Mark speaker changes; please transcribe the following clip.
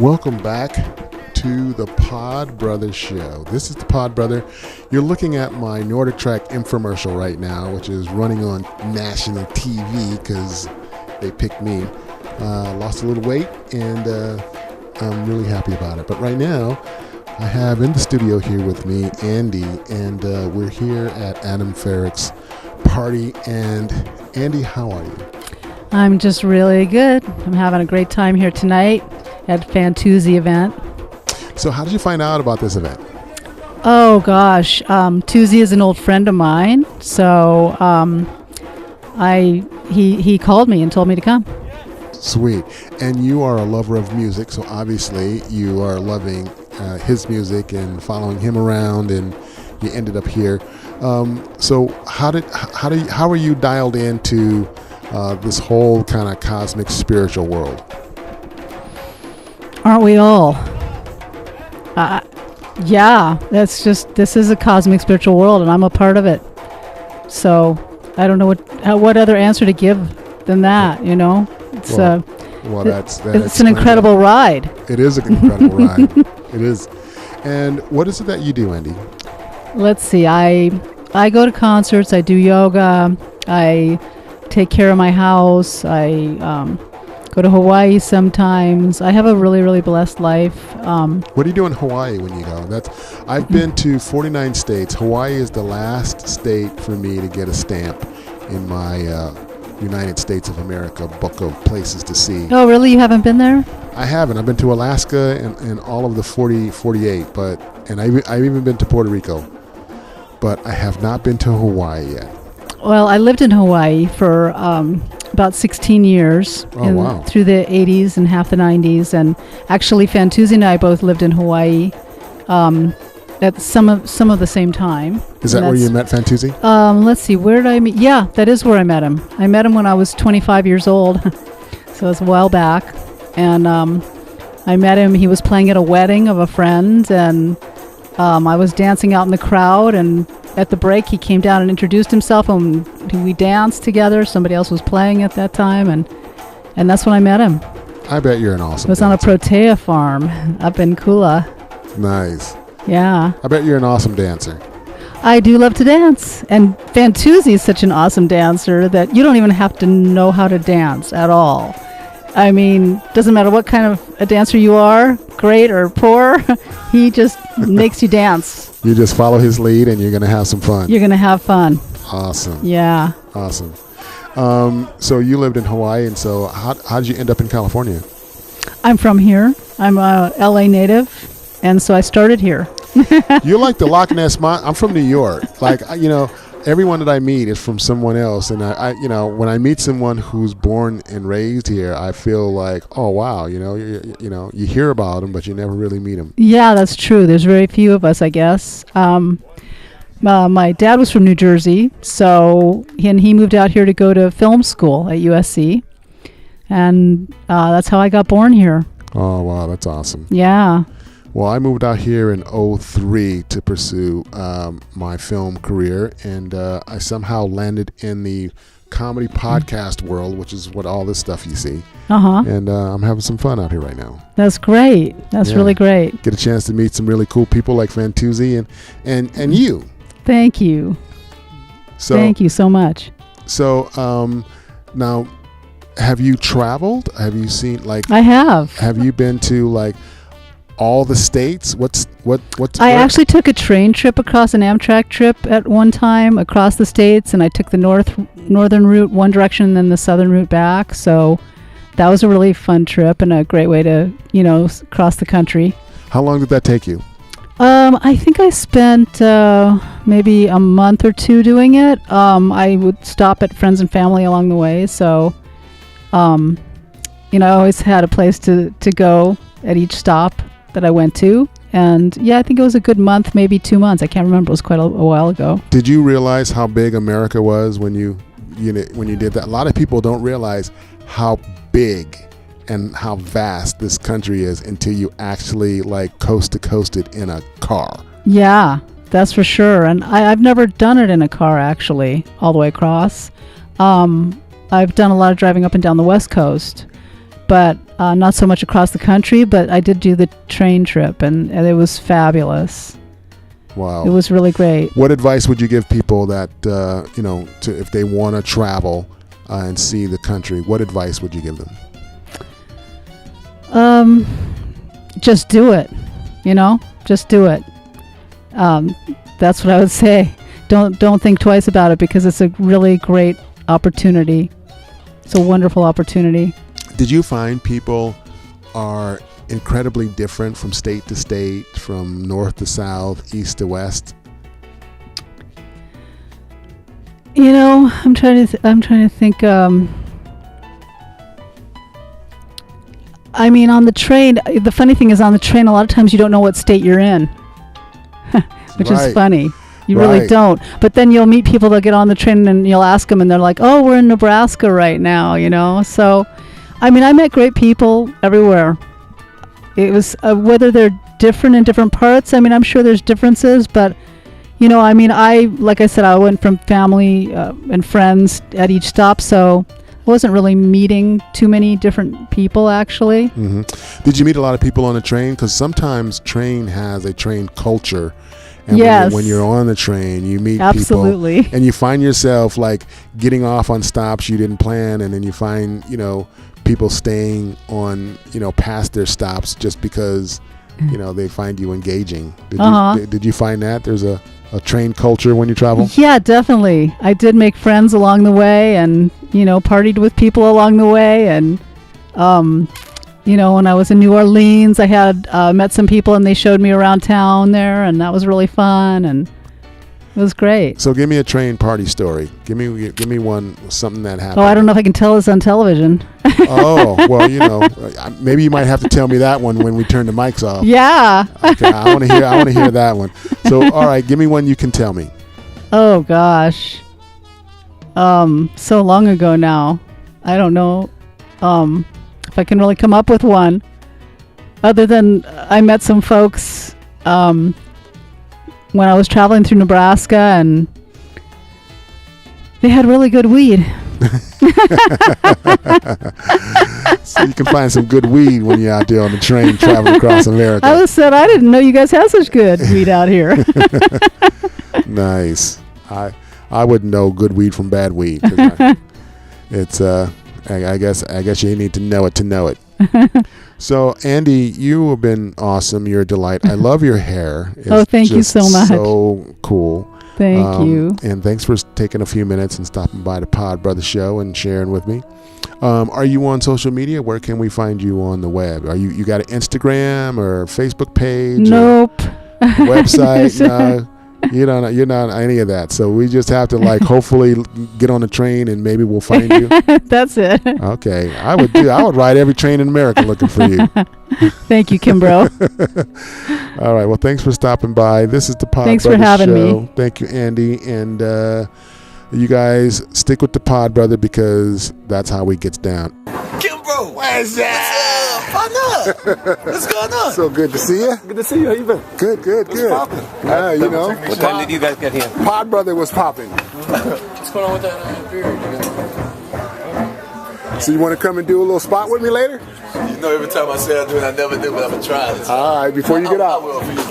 Speaker 1: Welcome back to the PodBrother show. This is the PodBrother. You're looking at my Nordic Track infomercial right now, which is running on national TV because they picked me. Lost a little weight, and I'm really happy about it. But right now, I have in the studio here with me Andee, and we're here at Adam Farrick's party. And Andee, how are you?
Speaker 2: I'm just really good. I'm having a great time here tonight at Fantuzzi event.
Speaker 1: So how did you find out about this event?
Speaker 2: Oh gosh, Tuzzi is an old friend of mine, so he called me and told me to come.
Speaker 1: Sweet. And you are a lover of music, so obviously you are loving his music and following him around, and you ended up here. So how are you dialed into this whole kind of cosmic spiritual world?
Speaker 2: Aren't we all? Yeah, this is a cosmic spiritual world, and I'm a part of it. So I don't know what other answer to give than that. You know, it's it's an incredible ride.
Speaker 1: It is an incredible ride. It is. And what is it that you do, Andee?
Speaker 2: Let's see. I go to concerts. I do yoga. I take care of my house. I go to Hawaii sometimes. I have a really, really blessed life.
Speaker 1: What do you do in Hawaii when you go? I've been to 49 states. Hawaii is the last state for me to get a stamp in my United States of America book of places to see.
Speaker 2: Oh, really? You haven't been there?
Speaker 1: I haven't. I've been to Alaska and all of the 48, and I've even been to Puerto Rico, but I have not been to Hawaii yet.
Speaker 2: Well, I lived in Hawaii for about 16 years through the 80s and half the 90s. And actually, Fantuzzi and I both lived in Hawaii at some of the same time.
Speaker 1: Is that where you met Fantuzzi?
Speaker 2: Let's see. Where did I meet? Yeah, that is where I met him. I met him when I was 25 years old. So it was a while back. And I met him. He was playing at a wedding of a friend. And I was dancing out in the crowd, and at the break, he came down and introduced himself, and we danced together. Somebody else was playing at that time, and that's when I met him.
Speaker 1: I bet you're an awesome
Speaker 2: It was
Speaker 1: dancer.
Speaker 2: on a protea farm up in Kula.
Speaker 1: Nice.
Speaker 2: Yeah.
Speaker 1: I bet you're an awesome dancer.
Speaker 2: I do love to dance, and Fantuzzi is such an awesome dancer that you don't even have to know how to dance at all. I mean, doesn't matter what kind of a dancer you are, great or poor, he just makes you dance.
Speaker 1: You just follow his lead, and you're going to have some fun.
Speaker 2: You're going to have fun.
Speaker 1: Awesome.
Speaker 2: Yeah.
Speaker 1: Awesome. So you lived in Hawaii, and so how did you end up in California?
Speaker 2: I'm from here. I'm a LA native, and so I started here.
Speaker 1: You're like the Loch Ness Monster. I'm from New York. Everyone that I meet is from someone else, and I when I meet someone who's born and raised here, I feel like, oh wow, you hear about them, but you never really meet them.
Speaker 2: Yeah, that's true. There's very few of us, I guess. My dad was from New Jersey, so he moved out here to go to film school at USC, and that's how I got born here.
Speaker 1: Oh wow, that's awesome.
Speaker 2: Yeah.
Speaker 1: Well, I moved out here in 2003 to pursue my film career, and I somehow landed in the comedy podcast world, which is what all this stuff you see.
Speaker 2: Uh-huh.
Speaker 1: And I'm having some fun out here right now.
Speaker 2: That's great. That's really great.
Speaker 1: Get a chance to meet some really cool people like Fantuzzi and you.
Speaker 2: Thank you. Thank you so much.
Speaker 1: So now, have you traveled? Have you seen
Speaker 2: I have.
Speaker 1: Have you been to all the states? What's
Speaker 2: I actually took a train trip across an Amtrak trip at one time across the states, and I took the northern route one direction and then the southern route back. So that was a really fun trip and a great way to cross the country.
Speaker 1: How long did that take you?
Speaker 2: I think I spent maybe a month or two doing it. I would stop at friends and family along the way, so I always had a place to go at each stop that I went to. And I think it was a good month, maybe 2 months. I can't remember. It was quite a while ago.
Speaker 1: Did you realize how big America was when you when you did that. A lot of people don't realize how big and how vast this country is until you actually like coast to coast it in a car.
Speaker 2: Yeah, that's for sure. And I've never done it in a car, actually, all the way across. I've done a lot of driving up and down the West Coast, but not so much across the country. But I did do the train trip, and it was fabulous.
Speaker 1: Wow.
Speaker 2: It was really great.
Speaker 1: What advice would you give people that, if they want to travel and see the country, what advice would you give them?
Speaker 2: Just do it, just do it. That's what I would say. Don't think twice about it, because it's a really great opportunity. It's a wonderful opportunity.
Speaker 1: Did you find people are incredibly different from state to state, from north to south, east to west?
Speaker 2: I'm trying to think. On the train, the funny thing is, on the train, a lot of times you don't know what state you're in, which is funny. You really don't. But then you'll meet people that get on the train, and you'll ask them, and they're like, "Oh, we're in Nebraska right now," So, I met great people everywhere. It was whether they're different in different parts. I'm sure there's differences, but like I said, I went from family and friends at each stop, so I wasn't really meeting too many different people, actually.
Speaker 1: Mm-hmm. Did you meet a lot of people on the train? Because sometimes train has a train culture. And
Speaker 2: yes.
Speaker 1: when you're on the train, you meet
Speaker 2: Absolutely.
Speaker 1: people, and you find yourself like getting off on stops you didn't plan, and then you find, people staying on, past their stops just because, they find you engaging. Did you find that there's a train culture when you travel?
Speaker 2: Yeah, definitely. I did make friends along the way, and, partied with people along the way, and, when I was in New Orleans, I had met some people, and they showed me around town there, and that was really fun, and it was great.
Speaker 1: So give me a train party story. Give me one, something that happened.
Speaker 2: Oh, I don't know if I can tell this on television.
Speaker 1: Oh, well, maybe you might have to tell me that one when we turn the mics off.
Speaker 2: Yeah.
Speaker 1: Okay, I want to hear that one. So, all right, give me one you can tell me.
Speaker 2: Oh gosh. So long ago now. I don't know. If I can really come up with one, other than I met some folks when I was traveling through Nebraska, and they had really good weed.
Speaker 1: So you can find some good weed when you're out there on the train traveling across America.
Speaker 2: I didn't know you guys had such good weed out here.
Speaker 1: Nice. I wouldn't know good weed from bad weed. It's I guess you need to know it to know it. So, Andee, you have been awesome. You're a delight. I love your hair. It's
Speaker 2: thank you so much.
Speaker 1: So cool.
Speaker 2: Thank you.
Speaker 1: And thanks for taking a few minutes and stopping by the PodBrother show and sharing with me. Are you on social media? Where can we find you on the web? Are you got an Instagram or Facebook page?
Speaker 2: Nope.
Speaker 1: Website? No. You're not any of that. So we just have to hopefully get on the train, and maybe we'll find you.
Speaker 2: That's it.
Speaker 1: Okay. I would ride every train in America looking for you.
Speaker 2: Thank you, Kimbro.
Speaker 1: All right. Well, thanks for stopping by. This is the PodBrother
Speaker 2: Thanks for having
Speaker 1: show.
Speaker 2: me.
Speaker 1: Thank you, Andee. And you guys stick with the PodBrother, because that's how he gets down.
Speaker 3: Kimbro!
Speaker 1: What's that?
Speaker 3: Partner! What's going on?
Speaker 1: So good to see you.
Speaker 3: Good to see you. How you been?
Speaker 1: Good.
Speaker 3: poppin'?
Speaker 4: What time did you guys get here?
Speaker 1: PodBrother was popping.
Speaker 4: What's going on with that beer?
Speaker 1: So you want to come and do a little spot with me later?
Speaker 3: You know, every time I say I do it, I never do, but I'm gonna try this.
Speaker 1: All right, before you get out.
Speaker 3: I will for you.